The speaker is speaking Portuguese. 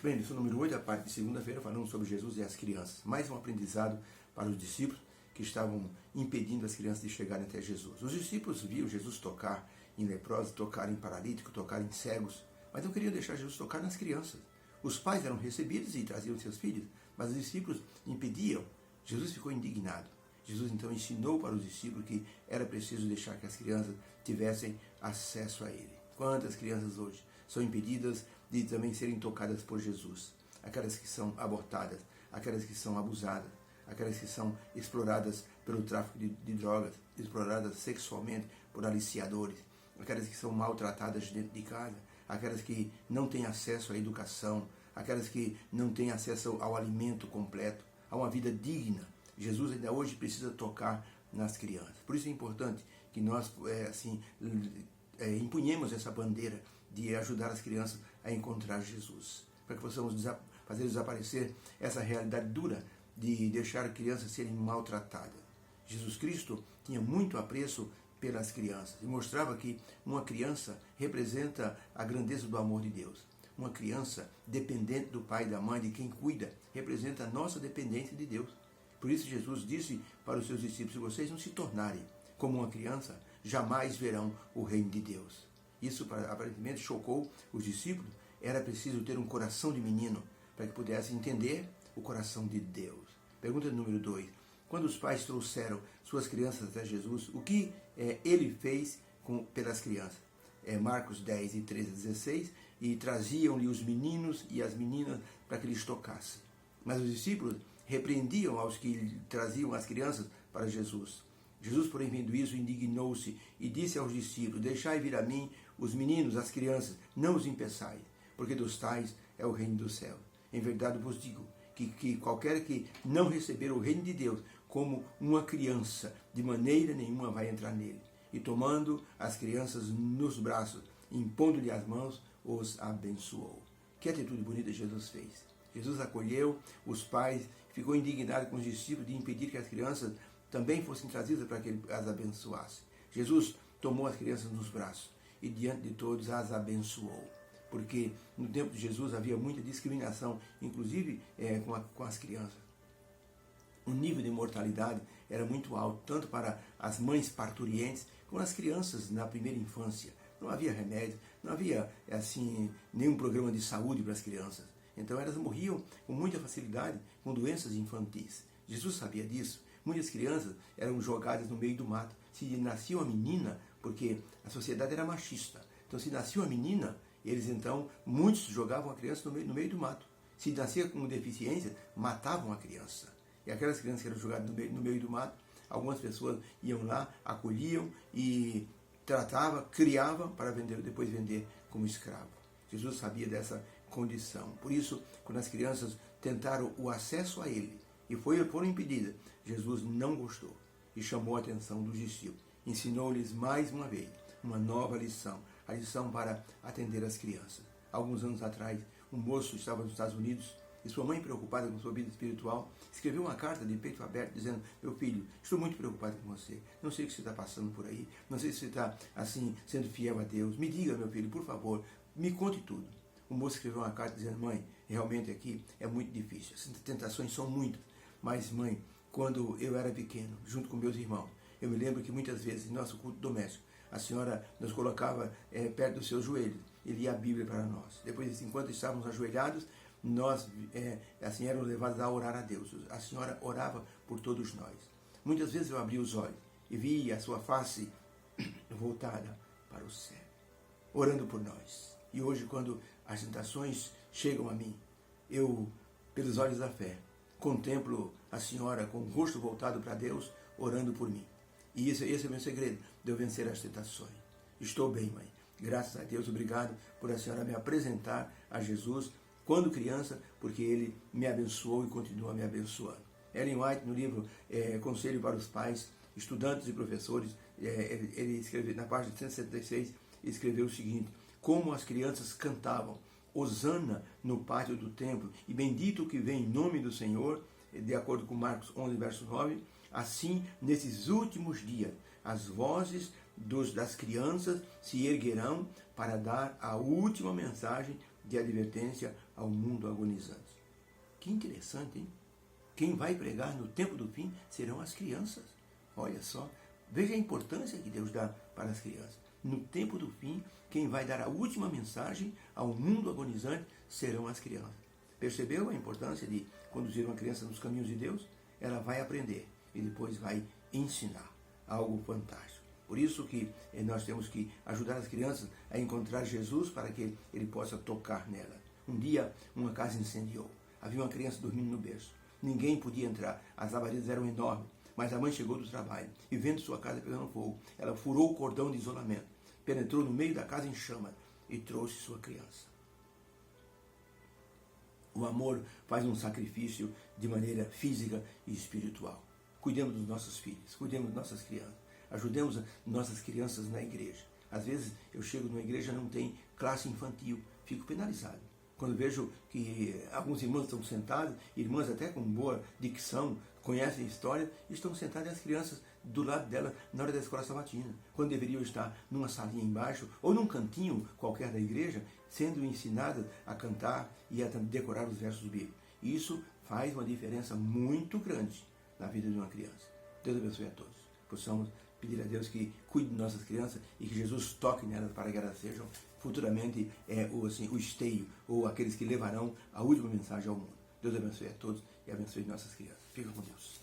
Bem, lição número 8, a parte de segunda-feira, falando sobre Jesus e as crianças. Mais um aprendizado para os discípulos que estavam impedindo as crianças de chegarem até Jesus. Os discípulos viam Jesus tocar em leprosos, tocar em paralíticos, tocar em cegos, mas não queriam deixar Jesus tocar nas crianças. Os pais eram recebidos e traziam seus filhos, mas os discípulos impediam. Jesus ficou indignado. Jesus então ensinou para os discípulos que era preciso deixar que as crianças tivessem acesso a Ele. Quantas crianças hoje são impedidas de também serem tocadas por Jesus? Aquelas que são abortadas, aquelas que são abusadas, aquelas que são exploradas pelo tráfico de drogas, exploradas sexualmente por aliciadores, aquelas que são maltratadas dentro de casa, aquelas que não têm acesso à educação, aquelas que não têm acesso ao alimento completo, a uma vida digna. Jesus ainda hoje precisa tocar nas crianças. Por isso é importante que nós empunhemos essa bandeira de ajudar as crianças a encontrar Jesus, para que possamos fazer desaparecer essa realidade dura de deixar crianças serem maltratadas. Jesus Cristo tinha muito apreço pelas crianças e mostrava que uma criança representa a grandeza do amor de Deus. Uma criança dependente do pai e da mãe, de quem cuida, representa a nossa dependência de Deus. Por isso Jesus disse para os seus discípulos: se vocês não se tornarem como uma criança, jamais verão o reino de Deus. Isso aparentemente chocou os discípulos. Era preciso ter um coração de menino para que pudessem entender o coração de Deus. Pergunta número 2. Quando os pais trouxeram suas crianças até Jesus, o que ele fez pelas crianças? Marcos 10, 13 a 16, e traziam-lhe os meninos e as meninas para que lhes tocassem. Mas os discípulos repreendiam aos que traziam as crianças para Jesus. Jesus, porém, vendo isso, indignou-se e disse aos discípulos: deixai vir a mim os meninos, as crianças, não os impeçais, porque dos tais é o reino do céu. Em verdade vos digo que qualquer que não receber o reino de Deus como uma criança, de maneira nenhuma vai entrar nele. E tomando as crianças nos braços, impondo-lhe as mãos, os abençoou. Que atitude bonita Jesus fez. Jesus acolheu os pais, ficou indignado com os discípulos de impedir que as crianças também fossem trazidas para que ele as abençoasse. Jesus tomou as crianças nos braços e diante de todos as abençoou. Porque no tempo de Jesus havia muita discriminação, inclusive com as crianças. O nível de mortalidade era muito alto, tanto para as mães parturientes, como as crianças na primeira infância. Não havia remédio, não havia nenhum programa de saúde para as crianças. Então elas morriam com muita facilidade com doenças infantis. Jesus sabia disso. Muitas crianças eram jogadas no meio do mato. Se nascia uma menina, porque a sociedade era machista, então se nascia uma menina, muitos jogavam a criança no meio do mato. Se nascia com deficiência, matavam a criança. E aquelas crianças que eram jogadas no meio do mato, algumas pessoas iam lá, acolhiam e tratavam, criavam para depois vender como escravo. Jesus sabia dessa condição. Por isso, quando as crianças tentaram o acesso a ele e foram impedidas, Jesus não gostou e chamou a atenção dos discípulos. Ensinou-lhes mais uma vez uma nova lição, a lição para atender as crianças. Alguns anos atrás, um moço estava nos Estados Unidos e sua mãe, preocupada com sua vida espiritual, escreveu uma carta de peito aberto dizendo: meu filho, estou muito preocupado com você, não sei o que você está passando por aí, não sei se você está sendo fiel a Deus, me diga, meu filho, por favor, me conte tudo. O moço escreveu uma carta dizendo: mãe, realmente aqui é muito difícil, as tentações são muitas, mas mãe, quando eu era pequeno, junto com meus irmãos, eu me lembro que muitas vezes, em nosso culto doméstico, a senhora nos colocava perto dos seus joelhos e lia a Bíblia para nós. Depois, enquanto estávamos ajoelhados, nós éramos levados a orar a Deus. A senhora orava por todos nós. Muitas vezes eu abria os olhos e via a sua face voltada para o céu, orando por nós. E hoje, quando as tentações chegam a mim, eu, pelos olhos da fé, contemplo a senhora com o rosto voltado para Deus, orando por mim. E esse é o meu segredo, de eu vencer as tentações. Estou bem, mãe. Graças a Deus, obrigado por a senhora me apresentar a Jesus quando criança, porque ele me abençoou e continua me abençoando. Ellen White, no livro Conselho para os Pais, Estudantes e Professores, ele escreveu, na página 176, escreveu o seguinte: como as crianças cantavam Hosana no pátio do templo, e bendito o que vem em nome do Senhor, de acordo com Marcos 11, verso 9, assim, nesses últimos dias, as vozes das crianças se erguerão para dar a última mensagem de advertência ao mundo agonizante. Que interessante, hein? Quem vai pregar no tempo do fim serão as crianças. Olha só, veja a importância que Deus dá para as crianças. No tempo do fim, quem vai dar a última mensagem ao mundo agonizante serão as crianças. Percebeu a importância de conduzir uma criança nos caminhos de Deus? Ela vai aprender e depois vai ensinar. Algo fantástico. Por isso que nós temos que ajudar as crianças a encontrar Jesus para que ele possa tocar nela. Um dia, uma casa incendiou. Havia uma criança dormindo no berço. Ninguém podia entrar. As labaredas eram enormes. Mas a mãe chegou do trabalho e, vendo sua casa pegando fogo, ela furou o cordão de isolamento, penetrou no meio da casa em chama e trouxe sua criança. O amor faz um sacrifício de maneira física e espiritual. Cuidemos dos nossos filhos, cuidemos das nossas crianças, ajudemos nossas crianças na igreja. Às vezes eu chego numa igreja e não tem classe infantil, fico penalizado. Quando vejo que alguns irmãos estão sentados, irmãs até com boa dicção, conhecem a história, estão sentadas as crianças do lado dela na hora da escola sabatina, quando deveriam estar numa salinha embaixo ou num cantinho qualquer da igreja, sendo ensinadas a cantar e a decorar os versos bíblicos. Isso faz uma diferença muito grande na vida de uma criança. Deus abençoe a todos. Possamos pedir a Deus que cuide de nossas crianças e que Jesus toque nelas para que elas sejam futuramente o esteio ou aqueles que levarão a última mensagem ao mundo. Deus abençoe a todos e abençoe nossas crianças. Fica com Deus.